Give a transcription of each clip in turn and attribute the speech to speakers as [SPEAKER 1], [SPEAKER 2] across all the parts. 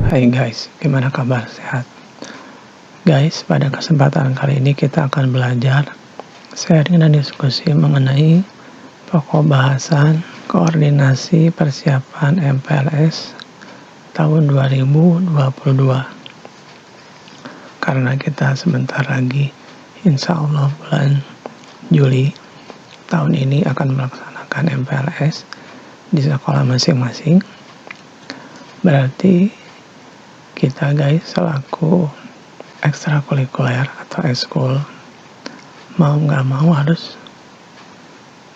[SPEAKER 1] Hai guys, gimana kabar? Sehat? Guys, pada kesempatan kali ini kita akan belajar sharing dan diskusi mengenai pokok bahasan koordinasi persiapan MPLS tahun 2022. Karena kita sebentar lagi, insya Allah bulan Juli tahun ini akan melaksanakan MPLS di sekolah masing-masing. Berarti kita guys selaku ekstrakurikuler atau ekskul mau nggak mau harus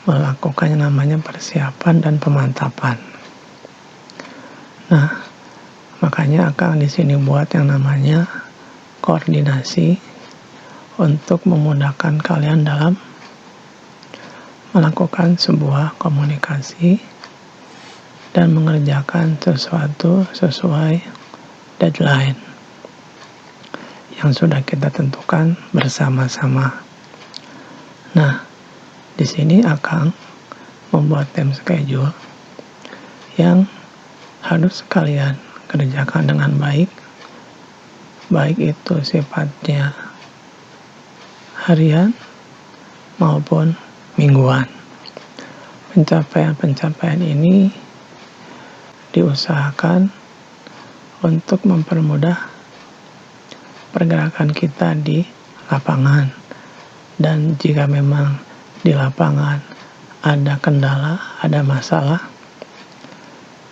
[SPEAKER 1] melakukan yang namanya persiapan dan pemantapan. Nah, makanya akan di sini buat yang namanya koordinasi untuk memudahkan kalian dalam melakukan sebuah komunikasi dan mengerjakan sesuatu sesuai deadline yang sudah kita tentukan bersama-sama. Nah, di sini akan membuat time schedule yang harus kalian kerjakan dengan baik itu sifatnya harian maupun mingguan. Pencapaian ini diusahakan untuk mempermudah pergerakan kita di lapangan. Dan jika memang di lapangan ada kendala, ada masalah,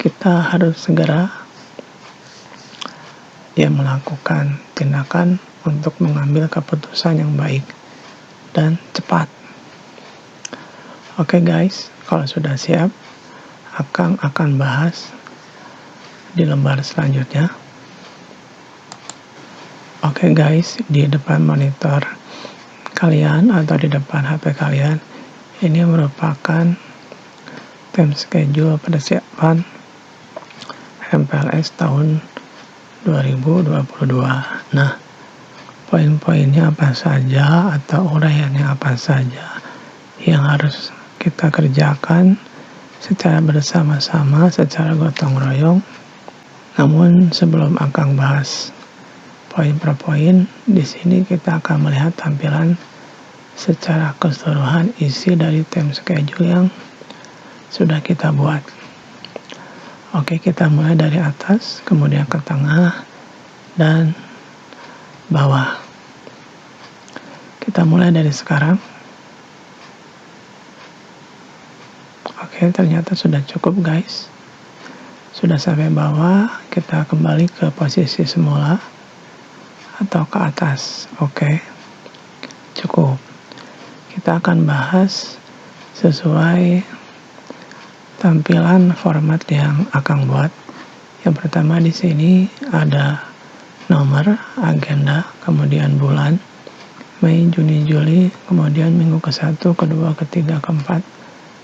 [SPEAKER 1] kita harus segera melakukan tindakan untuk mengambil keputusan yang baik dan cepat. Oke guys, kalau sudah siap, akan bahas di lembar selanjutnya. Oke guys, di depan monitor kalian atau di depan HP kalian, ini merupakan time schedule persiapan MPLS tahun 2022. Nah, poin-poinnya apa saja atau uraiannya apa saja yang harus kita kerjakan secara bersama-sama, secara gotong royong. Namun sebelum akan bahas poin per poin, di sini kita akan melihat tampilan secara keseluruhan isi dari time schedule yang sudah kita buat. Oke, kita mulai dari atas, kemudian ke tengah dan bawah. Kita mulai dari sekarang. Oke, ternyata sudah cukup guys. Sudah sampai bawah, kita kembali ke posisi semula atau ke atas. Oke, cukup. Kita akan bahas sesuai tampilan format yang akan buat. Yang pertama di sini ada nomor, agenda, kemudian bulan, Mei, Juni, Juli, kemudian minggu ke-1, kedua, ketiga, keempat.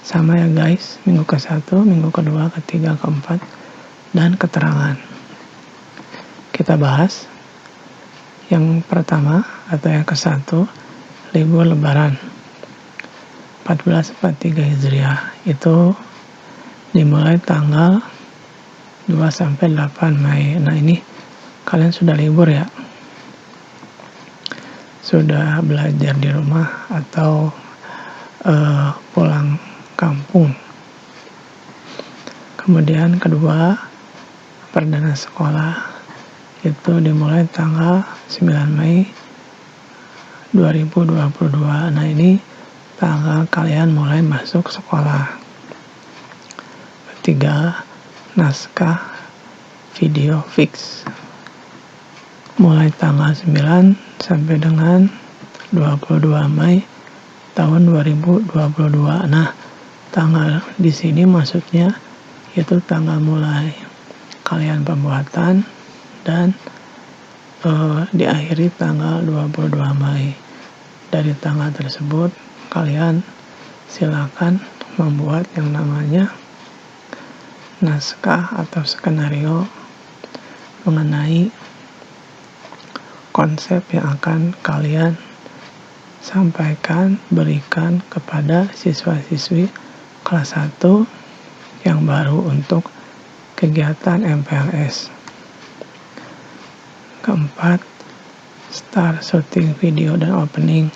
[SPEAKER 1] Sama ya guys, minggu ke-1, minggu kedua, ketiga, keempat, dan keterangan. Kita bahas yang pertama atau yang ke-1, libur lebaran 1443 Hijriah itu dimulai tanggal 2 sampai 8 Mei. Nah, ini kalian sudah libur ya? Sudah belajar di rumah atau pulang kampung. Kemudian kedua, perdana sekolah itu dimulai tanggal 9 Mei 2022. Nah, ini tanggal kalian mulai masuk sekolah. Ketiga, naskah video fix mulai tanggal 9 sampai dengan 22 Mei tahun 2022. Nah, tanggal di sini maksudnya itu tanggal mulai kalian pembuatan dan diakhiri tanggal 22 Mei. Dari tanggal tersebut kalian silakan membuat yang namanya naskah atau skenario mengenai konsep yang akan kalian sampaikan, berikan kepada siswa-siswi kelas 1 yang baru untuk kegiatan MPLS. Keempat, start syuting video dan opening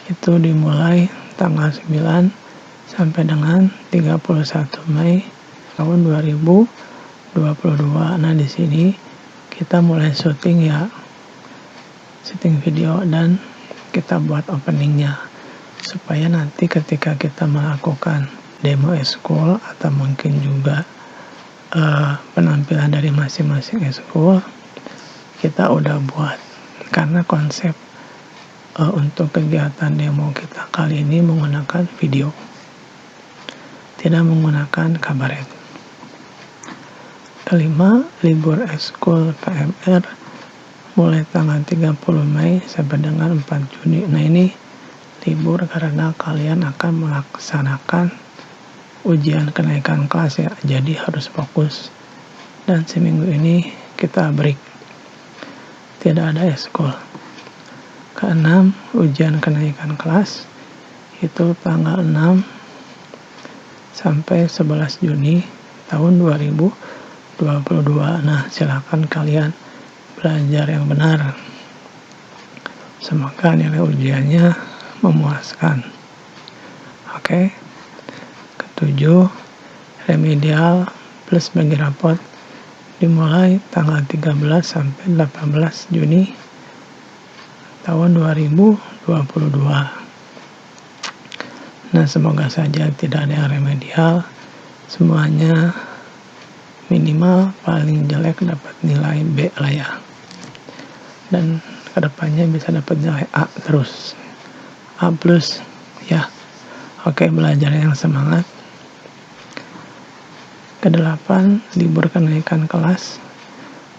[SPEAKER 1] itu dimulai tanggal 9 sampai dengan 31 Mei tahun 2022. Nah, di sini kita mulai syuting ya, syuting video, dan kita buat openingnya supaya nanti ketika kita melakukan demo eskul atau mungkin juga penampilan dari masing-masing eskul kita udah buat. Karena konsep untuk kegiatan demo kita kali ini menggunakan video, tidak menggunakan kabaret. Kelima, libur eskul PMR mulai tanggal 30 Mei sampai dengan 4 Juni. Nah, ini libur karena kalian akan melaksanakan ujian kenaikan kelas ya, jadi harus fokus. Dan seminggu ini kita break, tidak ada eskul. Keenam, ujian kenaikan kelas itu tanggal 6 sampai 11 Juni tahun 2022. Nah, silakan kalian belajar yang benar. Semoga nilai ujiannya memuaskan. Oke. Ketujuh, remedial plus bagi rapot dimulai tanggal 13 sampai 18 Juni tahun 2022. Nah, semoga saja tidak ada yang remedial, semuanya minimal paling jelek dapat nilai B lah ya, dan kedepannya bisa dapat nilai A terus, A plus ya. Oke, belajar yang semangat. Kedelapan, libur kenaikan kelas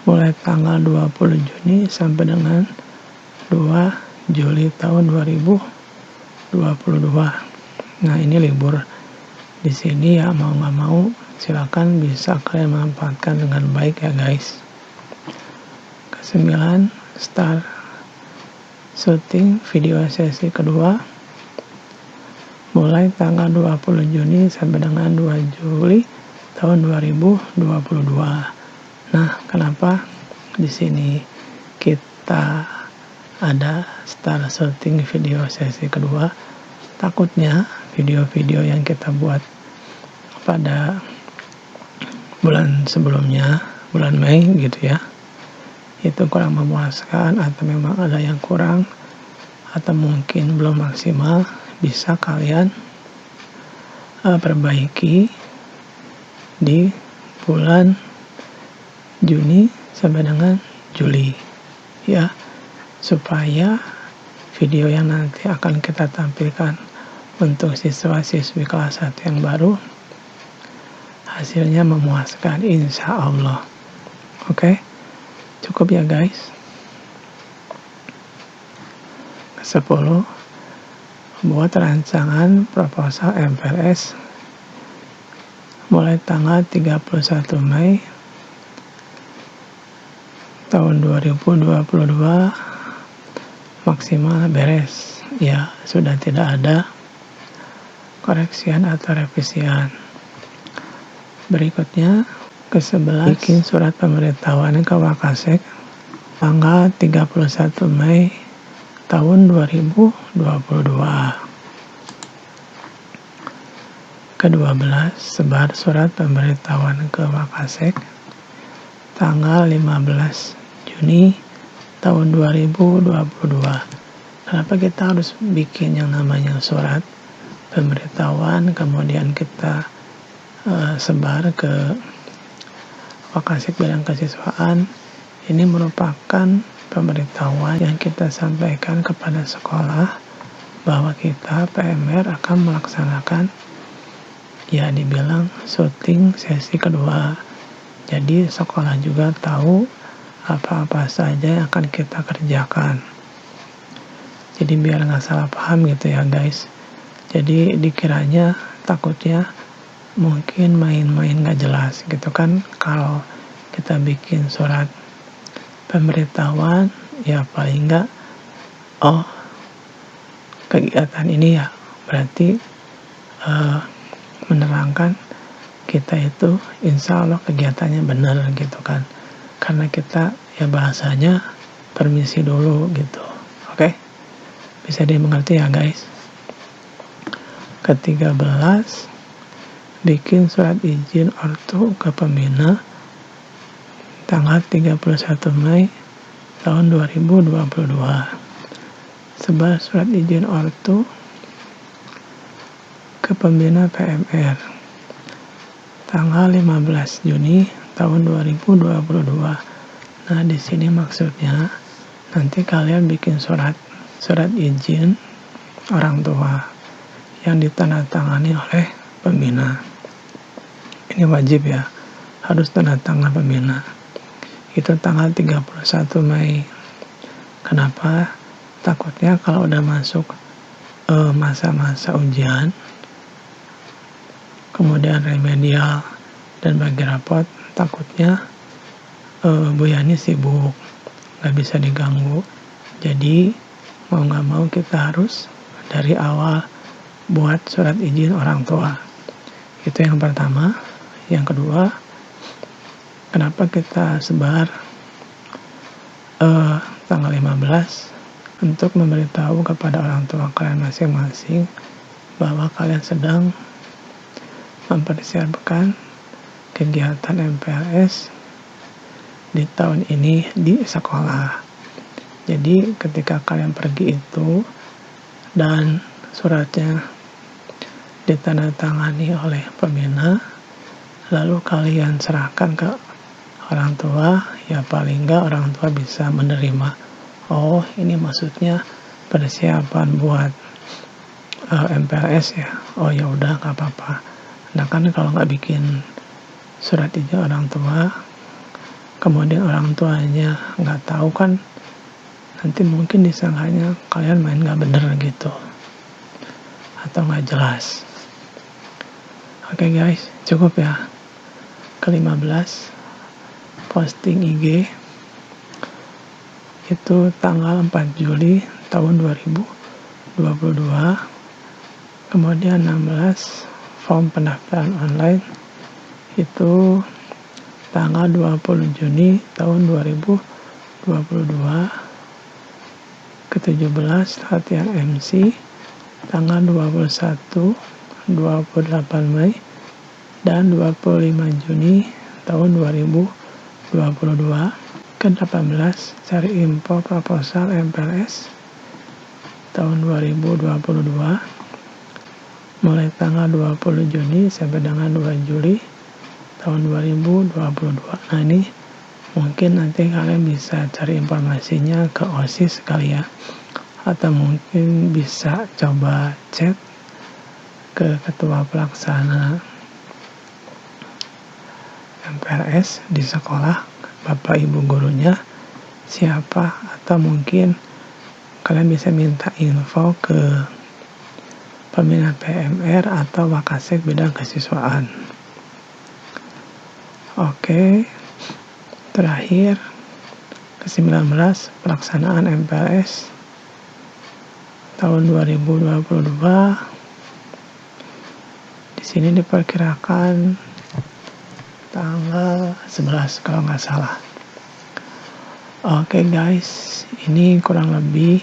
[SPEAKER 1] mulai tanggal 20 Juni sampai dengan 2 Juli tahun 2022. Nah, ini libur di sini ya, mau nggak mau silakan bisa kalian manfaatkan dengan baik ya guys. Kesembilan, start syuting video sesi kedua mulai tanggal 20 Juni sampai dengan 2 Juli tahun 2022. Nah, kenapa di sini kita ada start syuting video sesi kedua? Takutnya video-video yang kita buat pada bulan sebelumnya, bulan Mei gitu ya, itu kurang memuaskan atau memang ada yang kurang atau mungkin belum maksimal, bisa kalian perbaiki di bulan Juni sampai dengan Juli ya, supaya video yang nanti akan kita tampilkan untuk siswa-siswi kelas 1 yang baru hasilnya memuaskan insya Allah. Oke, cukup ya guys. Ke-10, buat rancangan proposal MPLS mulai tanggal 31 Mei tahun 2022 maksimal beres ya, sudah tidak ada koreksian atau revisian. Berikutnya ke-11, bikin surat pemberitahuan ke Wakasek tanggal 31 Mei tahun 2022. Ke-12, sebar surat pemberitahuan ke Wakasek tanggal 15 Juni tahun 2022. Kenapa kita harus bikin yang namanya surat pemberitahuan kemudian kita sebar ke Wakasek Bidang Kesiswaan? Ini merupakan pemberitahuan yang kita sampaikan kepada sekolah bahwa kita PMR akan melaksanakan ya dibilang syuting sesi kedua. Jadi sekolah juga tahu apa-apa saja yang akan kita kerjakan. Jadi biar nggak salah paham gitu ya guys. Jadi dikiranya takutnya mungkin main-main nggak jelas gitu kan. Kalau kita bikin surat pemberitahuan ya paling nggak, oh kegiatan ini ya berarti menerangkan kita itu insya Allah kegiatannya benar gitu kan. Karena kita ya bahasanya permisi dulu gitu. Oke, bisa dimengerti ya guys. Ke-13, bikin surat izin ortu ke pembina tanggal 31 Mei tahun 2022. Sebar surat izin ortu ke pembina PMR tanggal 15 Juni tahun 2022. Nah, di sini maksudnya nanti kalian bikin surat izin orang tua yang ditandatangani oleh pembina. Ini wajib ya, harus tanda tangan pembina. Itu tanggal 31 Mei. Kenapa? Takutnya kalau udah masuk masa-masa ujian, kemudian remedial dan bagi rapot, takutnya Bu Yani sibuk, nggak bisa diganggu. Jadi mau nggak mau kita harus dari awal buat surat izin orang tua. Itu yang pertama. Yang kedua, kenapa kita sebar tanggal 15 untuk memberitahu kepada orang tua kalian masing-masing bahwa kalian sedang mempersiapkan kegiatan MPLS di tahun ini di sekolah. Jadi ketika kalian pergi itu dan suratnya ditandatangani oleh pembina, lalu kalian serahkan ke orang tua, ya paling enggak orang tua bisa menerima. Oh, ini maksudnya persiapan buat MPLS ya. Oh ya udah, nggak apa-apa. Nah kan kalau nggak bikin surat izin orang tua, kemudian orang tuanya nggak tahu kan, nanti mungkin disangkanya kalian main nggak bener gitu, atau nggak jelas. Oke guys, cukup ya. Ke-15, posting IG itu tanggal 4 Juli tahun 2022. Kemudian 16, form pendaftaran online itu tanggal 20 Juni tahun 2022. Ke-17, latihan MC tanggal 21, 28 Mei dan 25 Juni tahun 2022. Ke-18, cari info proposal MPLS tahun 2022 mulai tanggal 20 Juni sampai dengan 2 Juli tahun 2022. Nah ini mungkin nanti kalian bisa cari informasinya ke OSIS kali ya, atau mungkin bisa coba chat ke ketua pelaksana MPLS di sekolah, Bapak Ibu gurunya siapa, atau mungkin kalian bisa minta info ke pembina PMR atau Wakasek bidang kesiswaan. Oke, terakhir ke-19, pelaksanaan MPLS tahun 2022. Di sini diperkirakan tanggal 11 kalau nggak salah. Oke guys, ini kurang lebih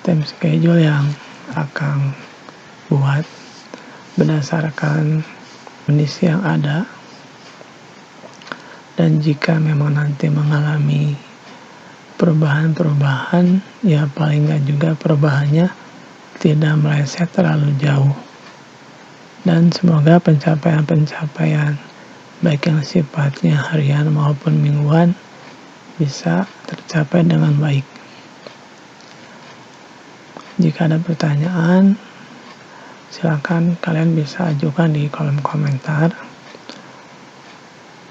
[SPEAKER 1] time schedule yang akan buat berdasarkan kondisi yang ada. Dan jika memang nanti mengalami perubahan-perubahan, ya paling nggak juga perubahannya tidak meleset terlalu jauh. Dan semoga pencapaian-pencapaian baik yang sifatnya harian maupun mingguan bisa tercapai dengan baik. Jika ada pertanyaan, silakan kalian bisa ajukan di kolom komentar.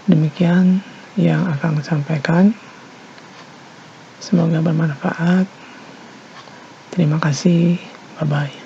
[SPEAKER 1] Demikian yang akan sampaikan. Semoga bermanfaat. Terima kasih. Bye-bye.